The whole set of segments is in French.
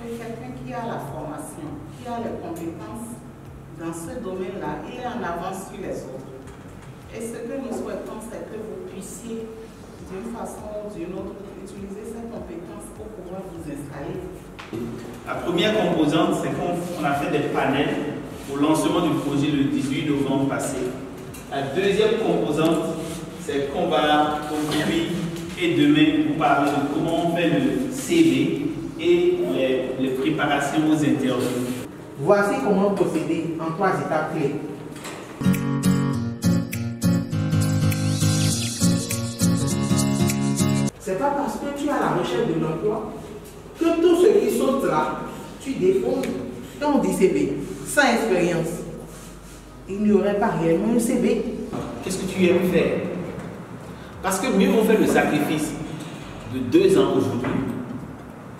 que quelqu'un qui a la formation, qui a les compétences dans ce domaine-là, il est en avance sur les autres. Et ce que nous souhaitons, c'est que vous puissiez, d'une façon ou d'une autre, utiliser ces compétences pour pouvoir vous installer. La première composante, c'est qu'on a fait des panels au lancement du projet le 18 novembre passé. La deuxième composante, c'est qu'on va aujourd'hui et demain vous parler de comment on fait le CV et les préparations aux interviews. Voici comment procéder en 3 étapes clés. C'est pas parce que tu es à la recherche de l'emploi que tout ce qui saute là, tu défonces. Quand on dit CV, sans expérience, il n'y aurait pas réellement un CV. Qu'est-ce que tu aimes faire? Parce que mieux on fait le sacrifice de 2 ans aujourd'hui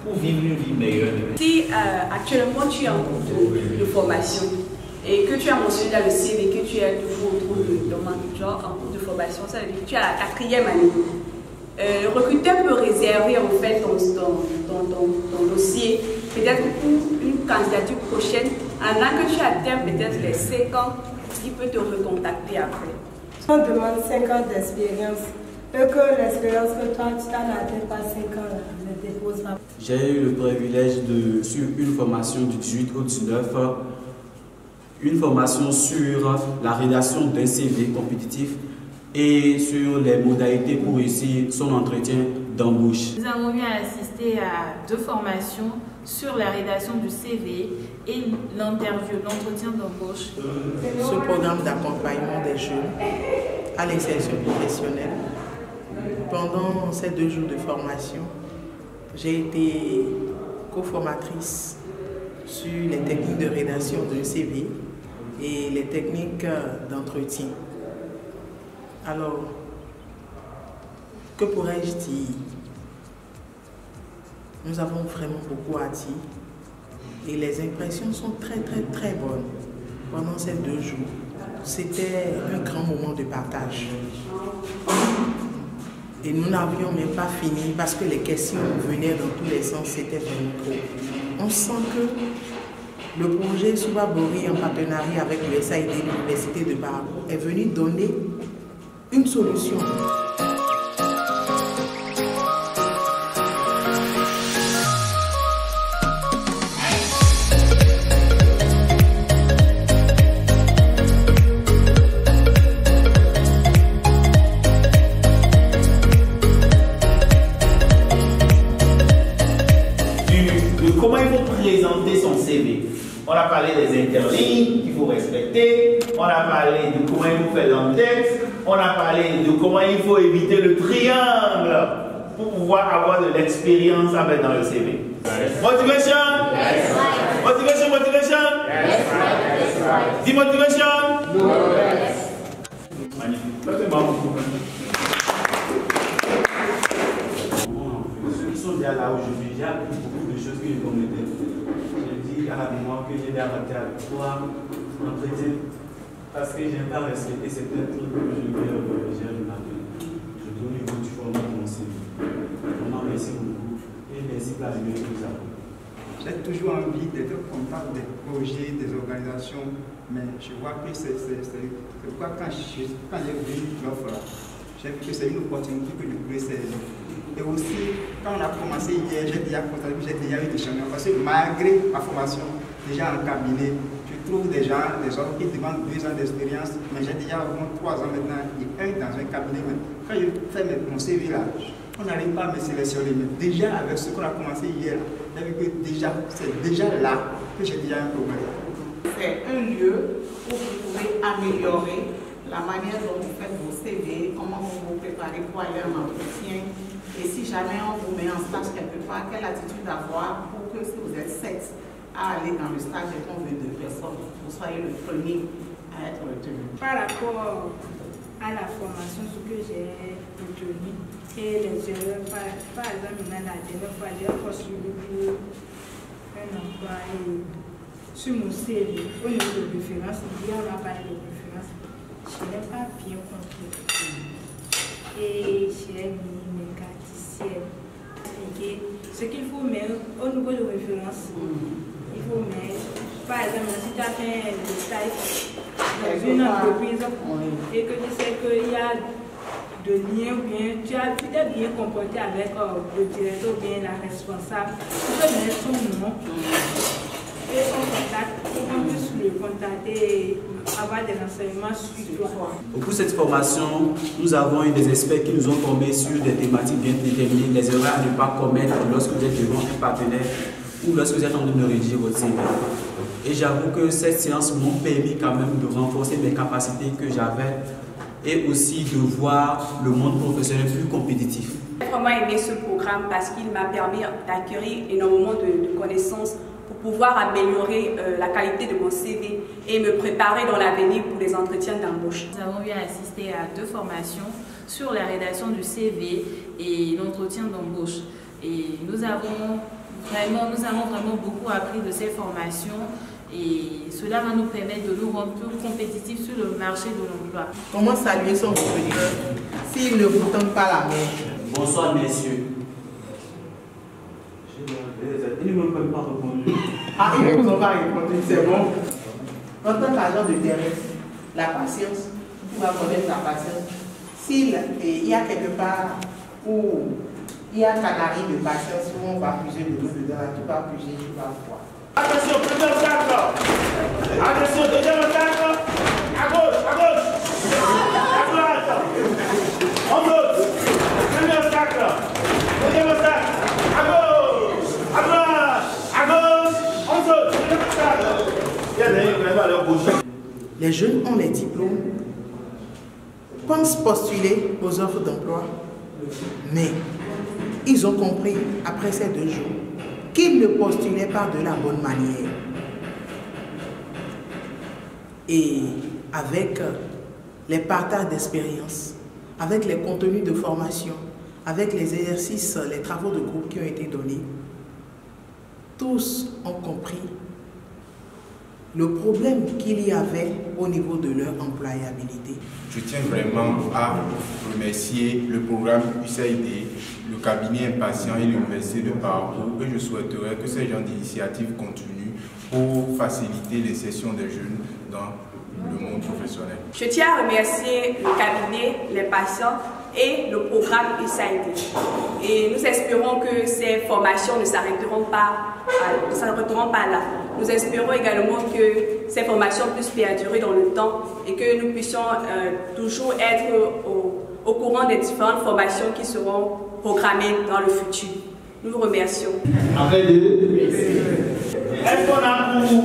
pour vivre une vie meilleure. Si actuellement tu es en cours de formation et que tu as mentionné dans le CV que tu es toujours autour de genre en cours de formation, ça veut dire que tu es à la 4e année. Le recruteur peut réserver en fait ton dossier peut-être pour une candidature prochaine. En an que tu atteins peut-être les 5 ans, il peut te recontacter après. On demande 5 ans d'expérience. Et que l'expérience que toi, tu n'en atteins pas 5 ans, ne dépose pas. J'ai eu le privilège de suivre une formation du 18 au 19, une formation sur la rédaction d'un CV compétitif et sur les modalités pour réussir son entretien d'embauche. Nous avons eu à assister à 2 formations sur la rédaction du CV et l'interview, l'entretien d'embauche. Ce programme d'accompagnement des jeunes à l'insertion professionnelle, pendant ces 2 jours de formation, j'ai été co-formatrice sur les techniques de rédaction d'un CV et les techniques d'entretien. Alors, que pourrais-je dire? Nous avons vraiment beaucoup à dire et les impressions sont très bonnes pendant ces 2 jours. C'était un grand moment de partage. Et nous n'avions même pas fini parce que les questions venaient dans tous les sens, c'était vraiment trop. On sent que le projet Soubabori en partenariat avec le SAID de l'Université de Barako est venu donner une solution. Comment il faut présenter son CV. On a parlé des interlignes qu'il faut respecter, on a parlé de comment il faut faire l'entête, on a parlé de comment il faut éviter le triangle pour pouvoir avoir de l'expérience à mettre dans le CV. Yes. Motivation? Yes. Motivation, motivation? Yes. Yes. Dis motivation? No. Yes. Magnifique. Ceux qui sont déjà là aujourd'hui, j'ai appris beaucoup de choses que je commettais. J'ai dit à la mémoire que j'ai arrêté à 3 entretiens parce que je n'ai pas respecté certains trucs que j'ai remarqué. Je donne au niveau du format de mon CV. Vraiment, merci beaucoup et merci pour la liberté que vous avez. J'ai toujours envie d'être contact des projets, des organisations, mais je vois que c'est pourquoi quand j'ai vu l'offre là, j'ai vu que c'est une opportunité que je voulais saisir. Et aussi, quand on a commencé hier, j'ai déjà constaté que j'ai déjà eu des changements. Parce que malgré ma formation, déjà en cabinet, je trouve des gens, des hommes qui demandent 2 ans d'expérience, mais j'ai déjà au moins 3 ans maintenant, et 1 dans un cabinet. Quand je fais mon CV là, on n'arrive pas à me sélectionner. Mais déjà, avec ce qu'on a commencé hier, j'ai vu que déjà, c'est déjà là que j'ai déjà un problème. C'est un lieu où vous pouvez améliorer la manière dont vous faites vos CV, comment vous vous préparez pour aller en entretien. Et si jamais on vous met en stage quelque part, quelle attitude avoir pour que si vous êtes 7 à aller dans le stage et qu'on veut 2 personnes, vous soyez le premier à être retenu. Par rapport à la formation, ce que j'ai retenu et les erreurs, par exemple, la dernière fois, j'ai postulé pour un emploi et sur mon CV, au niveau de référence, on a parlé de référence, je n'ai pas bien compris. Et j'ai mis mes cartes ici, ce qu'il faut mettre au niveau de référence. Il faut mettre, par exemple, si tu as fait un stage dans une entreprise et que tu sais qu'il y a de liens ou bien tu t'es bien comporté avec le directeur ou bien la responsable, tu peux mettre son nom et son contact pour qu'on puisse le contacter et avoir des renseignements sur toi. Au cours de cette formation, nous avons eu des experts qui nous ont formés sur des thématiques bien déterminées, les erreurs à ne pas commettre lorsque vous êtes devant un partenaire ou lorsque vous êtes en train de rédiger votre CV. Et j'avoue que cette séance m'a permis quand même de renforcer mes capacités que j'avais et aussi de voir le monde professionnel plus compétitif. J'ai vraiment aimé ce programme parce qu'il m'a permis d'acquérir énormément de connaissances pour pouvoir améliorer la qualité de mon CV et me préparer dans l'avenir pour les entretiens d'embauche. Nous avons eu à assister à 2 formations sur la rédaction du CV et l'entretien d'embauche. Et nous avons vraiment beaucoup appris de ces formations. Et cela va nous permettre de nous rendre plus compétitifs sur le marché de l'emploi. Comment saluer son recruteur s'il ne vous tend pas la main? Bonsoir messieurs. Ils ne m'ont même pas répondu. Ah, ils ne vous ont pas répondu, c'est bon. En tant qu'agent de terrain, la patience, tu vas connaître la patience. S'il y a quelque part où il y a un canari de patience où on va puiser de l'eau dedans, tu vas puiser, tu vas voir. Attention, premier obstacle. Attention, deuxième obstacle. À gauche, à gauche. À droite. On saute. Premier obstacle. Deuxième obstacle. À gauche. À droite. À gauche. On saute. Deuxième obstacle. Il y a des gens qui vont aller gauche. Les jeunes ont les diplômes, pensent postuler aux offres d'emploi, mais ils ont compris après ces 2 jours qu'ils ne postulaient pas de la bonne manière. Et avec les partages d'expérience, avec les contenus de formation, avec les exercices, les travaux de groupe qui ont été donnés, tous ont compris le problème qu'il y avait au niveau de leur employabilité. Je tiens vraiment à remercier le programme USAID, le cabinet Impatient et l'Université de Parcours, et je souhaiterais que ces genres d'initiatives continuent pour faciliter l'insertion des jeunes dans le monde professionnel. Je tiens à remercier le cabinet, les patients et le programme USAID. Et nous espérons que ces formations ne s'arrêteront pas là. Nous espérons également que ces formations puissent perdurer dans le temps et que nous puissions toujours être au courant des différentes formations qui seront programmées dans le futur. Nous vous remercions. Après 2, est-ce qu'on a pour